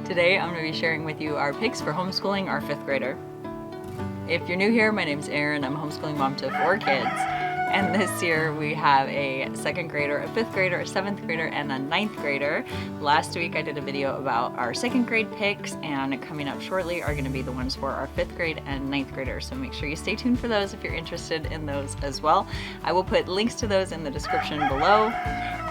Today I'm going to be sharing with you our picks for homeschooling our 5th grader. If you're new here, my name's Erin. I'm a homeschooling mom to 4 kids. And this year we have a 2nd grader, a 5th grader, a 7th grader, and a 9th grader. Last week I did a video about our 2nd grade picks, and coming up shortly are going to be the ones for our 5th grade and 9th graders. So make sure you stay tuned for those if you're interested in those as well. I will put links to those in the description below,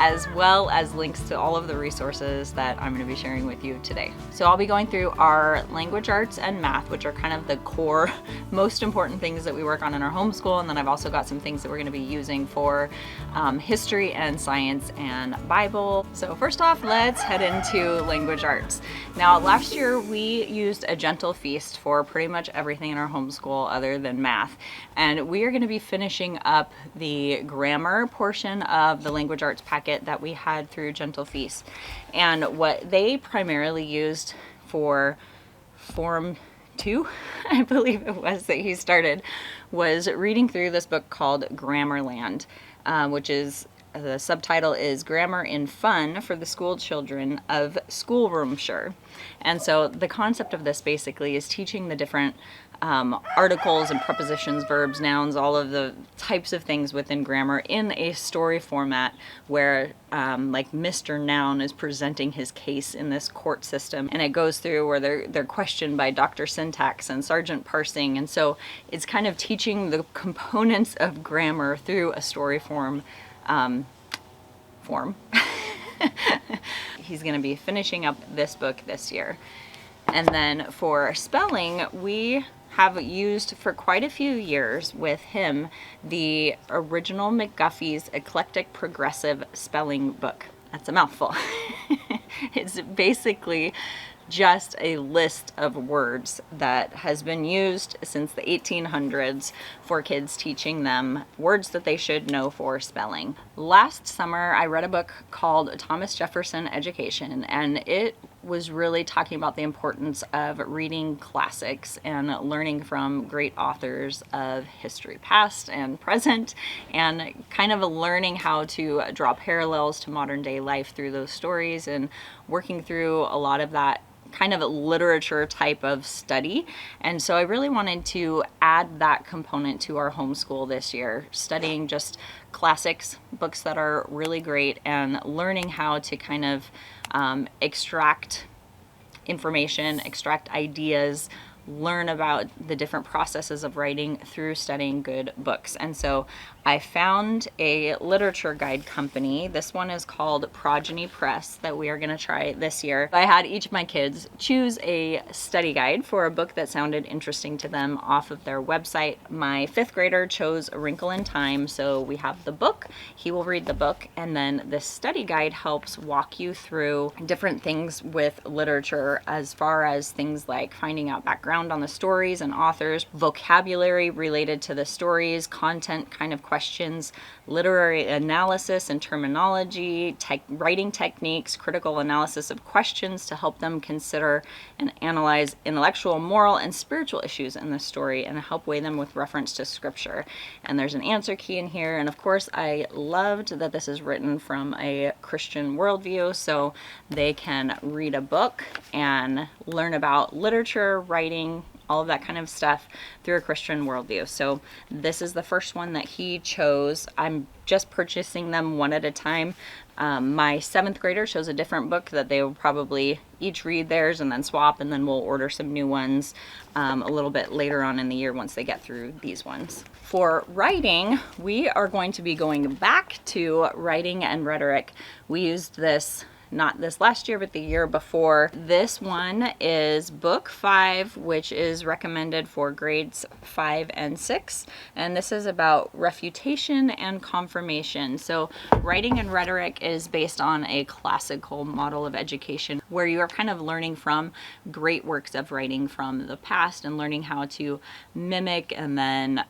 as well as links to all of the resources that I'm going to be sharing with you today. So I'll be going through our language arts and math, which are kind of the core, most important things that we work on in our homeschool. And then I've also got some things that we're going to be using for history and science and Bible. So first off, let's head into language arts. Now, last year we used a gentle feast for pretty much everything in our homeschool other than math. And we are going to be finishing up the grammar portion of the language arts packet that we had through Gentle Feast. And what they primarily used for Form 2, I believe it was, that he started, was reading through this book called Grammarland, which is, the subtitle is Grammar in Fun for the School Children of Schoolroomshire. And so the concept of this basically is teaching the different articles and prepositions, verbs, nouns, all of the types of things within grammar in a story format where like Mr. Noun is presenting his case in this court system, and it goes through where they're questioned by Dr. Syntax and Sergeant Parsing. And so it's kind of teaching the components of grammar through a story form. He's going to be finishing up this book this year. And then for spelling, we have used for quite a few years with him the original McGuffey's Eclectic Progressive Spelling Book. That's a mouthful. It's basically just a list of words that has been used since the 1800s for kids, teaching them words that they should know for spelling. Last summer, I read a book called Thomas Jefferson Education, and it was really talking about the importance of reading classics and learning from great authors of history past and present, and kind of learning how to draw parallels to modern day life through those stories, and working through a lot of that kind of literature type of study. And so I really wanted to add that component to our homeschool this year, studying just classics, books that are really great, and learning how to kind of extract information, extract ideas, learn about the different processes of writing through studying good books. And so I found a literature guide company. This one is called Progeny Press that we are going to try this year. I had each of my kids choose a study guide for a book that sounded interesting to them off of their website. My 5th grader chose A Wrinkle in Time. So we have the book, he will read the book, and then this study guide helps walk you through different things with literature, as far as things like finding out background on the stories and authors, vocabulary related to the stories, content kind of questions, literary analysis and terminology, writing techniques, critical analysis of questions to help them consider and analyze intellectual, moral, and spiritual issues in the story, and help weigh them with reference to scripture. And there's an answer key in here. And of course, I loved that this is written from a Christian worldview, so they can read a book and learn about literature, writing, all of that kind of stuff through a Christian worldview. So this is the first one that he chose. I'm just purchasing them one at a time. My 7th grader chose a different book that they will probably each read theirs and then swap, and then we'll order some new ones a little bit later on in the year once they get through these ones. For writing, we are going to be going back to Writing and Rhetoric. We used this not this last year, but the year before. This one is book 5, which is recommended for grades 5 and 6. And this is about refutation and confirmation. So Writing and Rhetoric is based on a classical model of education where you are kind of learning from great works of writing from the past and learning how to mimic and then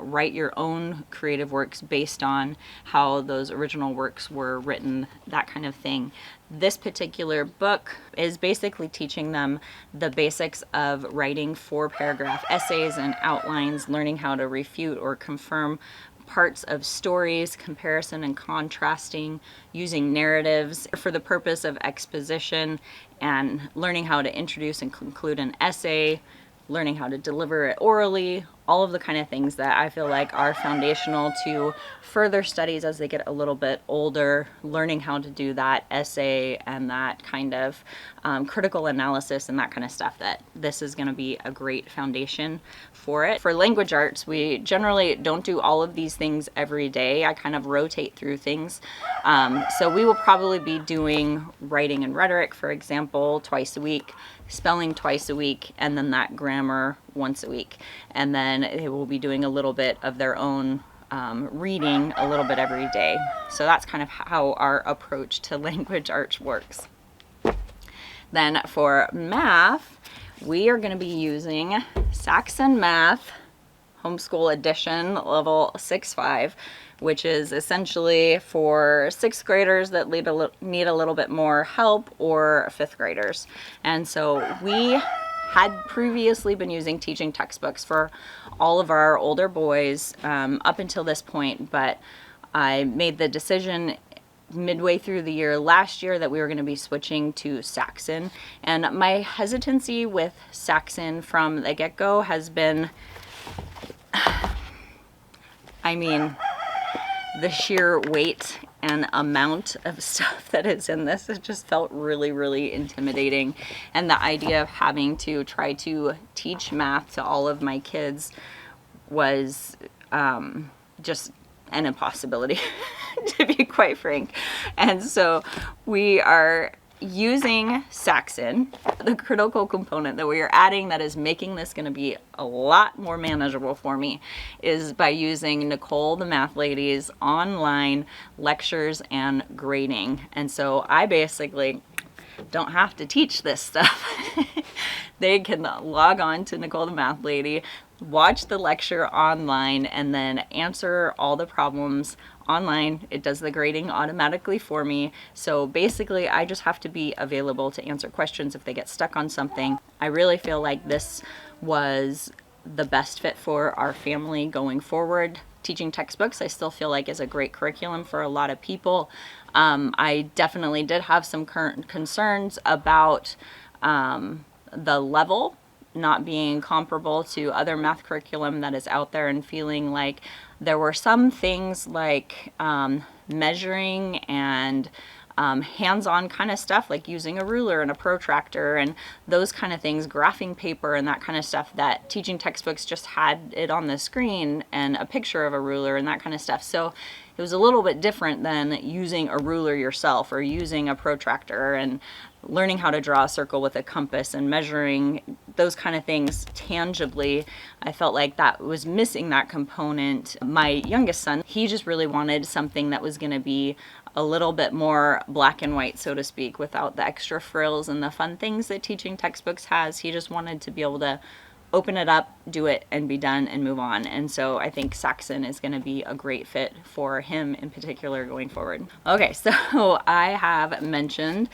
write your own creative works based on how those original works were written, that kind of thing. This particular book is basically teaching them the basics of writing 4-paragraph essays and outlines, learning how to refute or confirm parts of stories, comparison and contrasting, using narratives for the purpose of exposition, and learning how to introduce and conclude an essay, learning how to deliver it orally, all of the kind of things that I feel like are foundational to further studies as they get a little bit older, learning how to do that essay and that kind of critical analysis and that kind of stuff, that this is going to be a great foundation for it. For language arts, we generally don't do all of these things every day. I kind of rotate through things. So we will probably be doing writing and rhetoric, for example, twice a week, spelling twice a week, and then that grammar once a week. And then they will be doing a little bit of their own reading a little bit every day. So that's kind of how our approach to language arts works. Then for math, we are going to be using Saxon Math Homeschool Edition Level 6-5, which is essentially for 6th graders that need a little bit more help, or 5th graders. And so we had previously been using teaching textbooks for all of our older boys up until this point, but I made the decision midway through the year last year that we were going to be switching to Saxon. And my hesitancy with Saxon from the get-go has been, I mean, the sheer weight and amount of stuff that is in this, it just felt really, really intimidating. And the idea of having to try to teach math to all of my kids was just an impossibility, to be quite frank. And so we are using Saxon. The critical component that we are adding that is making this going to be a lot more manageable for me is by using Nicole the Math Lady's online lectures and grading. And so I basically don't have to teach this stuff. They can log on to Nicole the Math Lady, watch the lecture online, and then answer all the problems online. It does the grading automatically for me. So basically I just have to be available to answer questions if they get stuck on something. I really feel like this was the best fit for our family going forward. Teaching textbooks, I still feel like, is a great curriculum for a lot of people. I definitely did have some current concerns about the level not being comparable to other math curriculum that is out there, and feeling like there were some things like measuring and hands-on kind of stuff, like using a ruler and a protractor and those kind of things, graphing paper and that kind of stuff, that teaching textbooks just had it on the screen and a picture of a ruler and that kind of stuff. So it was a little bit different than using a ruler yourself or using a protractor and learning how to draw a circle with a compass and measuring those kind of things tangibly. I felt like that was missing that component. My youngest son, he just really wanted something that was going to be a little bit more black and white, so to speak, without the extra frills and the fun things that teaching textbooks has. He just wanted to be able to open it up, do it, and be done and move on. And so I think Saxon is going to be a great fit for him in particular going forward. Okay, so I have mentioned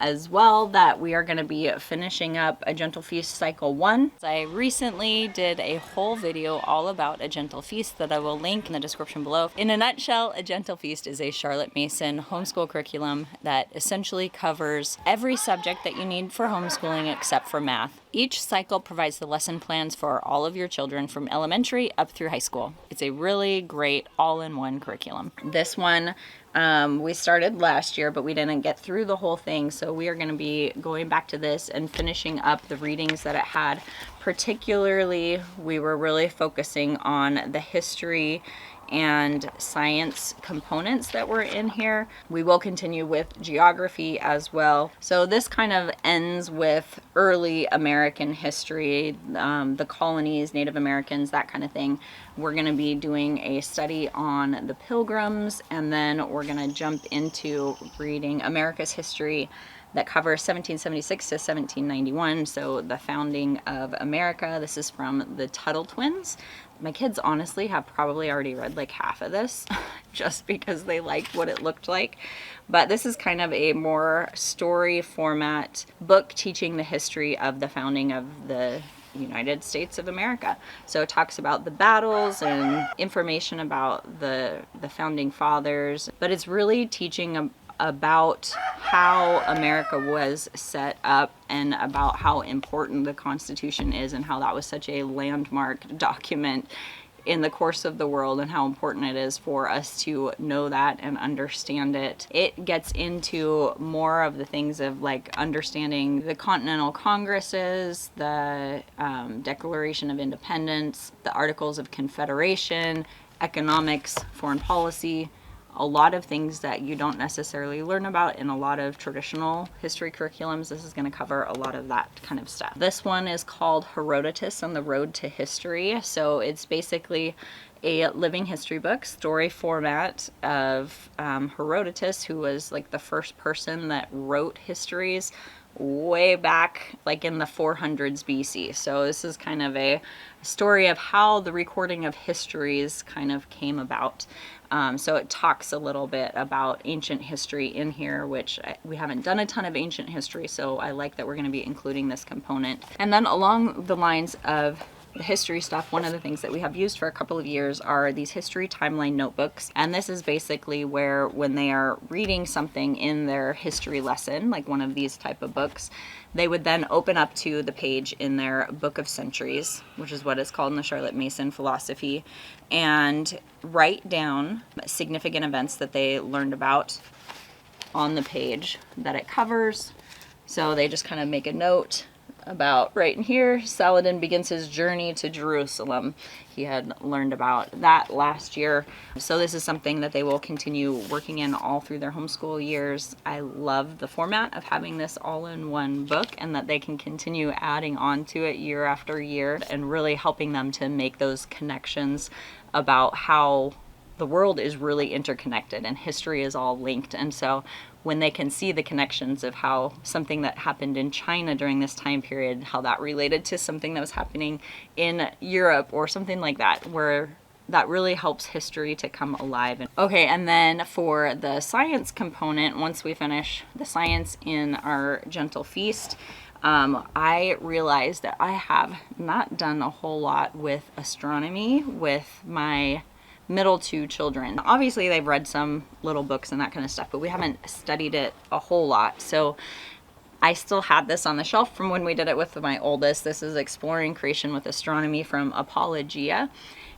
as well that we are going to be finishing up A Gentle Feast Cycle 1. I recently did a whole video all about A Gentle Feast that I will link in the description below. In a nutshell, A Gentle Feast is a Charlotte Mason homeschool curriculum that essentially covers every subject that you need for homeschooling except for math. Each cycle provides the lesson plans for all of your children from elementary up through high school. It's a really great all-in-one curriculum. This one we started last year, but we didn't get through the whole thing, so we are going to be going back to this and finishing up the readings that it had. Particularly, we were really focusing on the history and science components that were in here. We will continue with geography as well. So this kind of ends with early American history, the colonies, Native Americans, that kind of thing. We're going to be doing a study on the Pilgrims, and then we're going to jump into reading America's history that covers 1776 to 1791, so the founding of America. This is from the Tuttle twins. My kids honestly have probably already read like half of this just because they liked what it looked like. But this is kind of a more story format book teaching the history of the founding of the United States of America. So it talks about the battles and information about the founding fathers, but it's really teaching about how America was set up and about how important the Constitution is and how that was such a landmark document in the course of the world and how important it is for us to know that and understand it. It gets into more of the things of like understanding the Continental Congresses, the Declaration of Independence, the Articles of Confederation, economics, foreign policy, a lot of things that you don't necessarily learn about in a lot of traditional history curriculums. This is going to cover a lot of that kind of stuff. This one is called Herodotus on the Road to History. So it's basically a living history book, story format of Herodotus, who was like the first person that wrote histories way back like in the 400s BC. So this is kind of a story of how the recording of histories kind of came about. So it talks a little bit about ancient history in here, which we haven't done a ton of ancient history, so I like that we're going to be including this component. And then along the lines of the history stuff, one of the things that we have used for a couple of years are these history timeline notebooks. And this is basically where when they are reading something in their history lesson, like one of these type of books, they would then open up to the page in their Book of Centuries, which is what it's called in the Charlotte Mason philosophy, and write down significant events that they learned about on the page that it covers. So they just kind of make a note about right in here, Saladin begins his journey to Jerusalem. He had learned about that last year. So this is something that they will continue working in all through their homeschool years. I love the format of having this all in one book and that they can continue adding on to it year after year and really helping them to make those connections about how the world is really interconnected and history is all linked. And so when they can see the connections of how something that happened in China during this time period, how that related to something that was happening in Europe or something like that, where that really helps history to come alive. Okay, and then for the science component, once we finish the science in our Gentle Feast, I realized that I have not done a whole lot with astronomy with my middle two children. Obviously they've read some little books and that kind of stuff, but we haven't studied it a whole lot. So I still had this on the shelf from when we did it with my oldest. This is Exploring Creation with Astronomy from Apologia.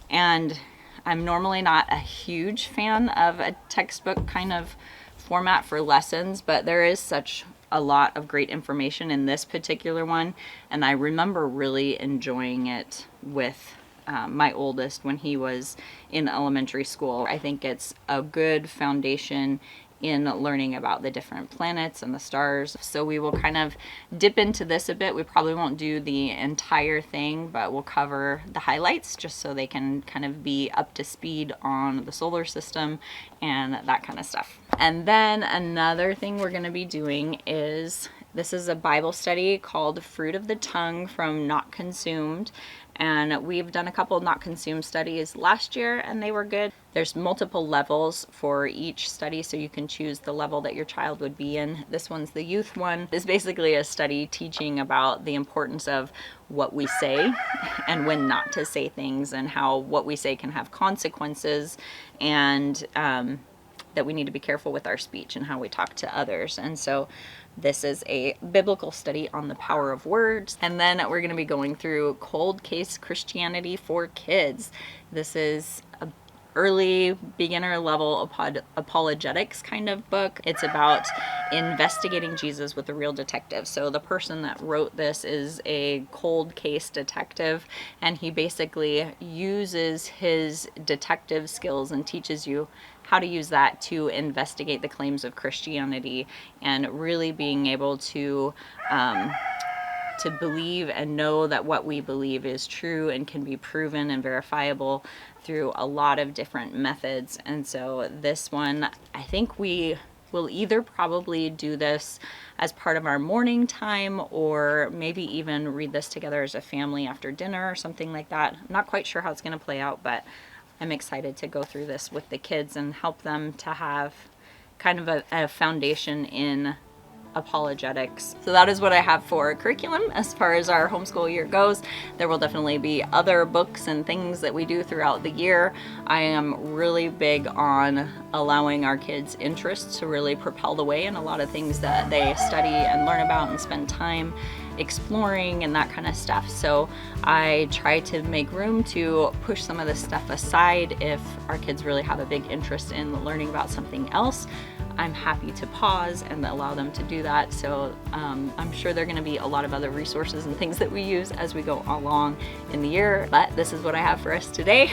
And I'm normally not a huge fan of a textbook kind of format for lessons, but there is such a lot of great information in this particular one. And I remember really enjoying it with my oldest when he was in elementary school. I think it's a good foundation in learning about the different planets and the stars. So we will kind of dip into this a bit. We probably won't do the entire thing, but we'll cover the highlights just so they can kind of be up to speed on the solar system and that kind of stuff. And then another thing we're going to be doing is, this is a Bible study called Fruit of the Tongue from Not Consumed. And we've done a couple of not consumed studies last year and they were good. There's multiple levels for each study, so you can choose the level that your child would be in. This one's the youth one. It's basically a study teaching about the importance of what we say and when not to say things and how what we say can have consequences, and that we need to be careful with our speech and how we talk to others. And so this is a biblical study on the power of words. And then we're going to be going through Cold Case Christianity for Kids. This is a early beginner level apologetics kind of book. It's about investigating Jesus with a real detective. So the person that wrote this is a cold case detective, and he basically uses his detective skills and teaches you how to use that to investigate the claims of Christianity and really being able to believe and know that what we believe is true and can be proven and verifiable through a lot of different methods. And so this one, I think we will either probably do this as part of our morning time or maybe even read this together as a family after dinner or something like that. I'm not quite sure how it's going to play out, but I'm excited to go through this with the kids and help them to have kind of a foundation in apologetics. So that is what I have for curriculum as far as our homeschool year goes. There will definitely be other books and things that we do throughout the year. I am really big on allowing our kids' interests to really propel the way in a lot of things that they study and learn about and spend time exploring and that kind of stuff. So I try to make room to push some of this stuff aside. If our kids really have a big interest in learning about something else, I'm happy to pause and allow them to do that. So I'm sure there are going to be a lot of other resources and things that we use as we go along in the year, but this is what I have for us today.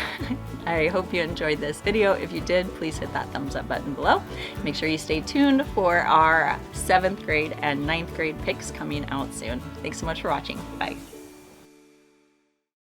I hope you enjoyed this video. If you did, please hit that thumbs up button below. Make sure you stay tuned for our 7th grade and 9th grade picks coming out soon. Thanks so much for watching. Bye.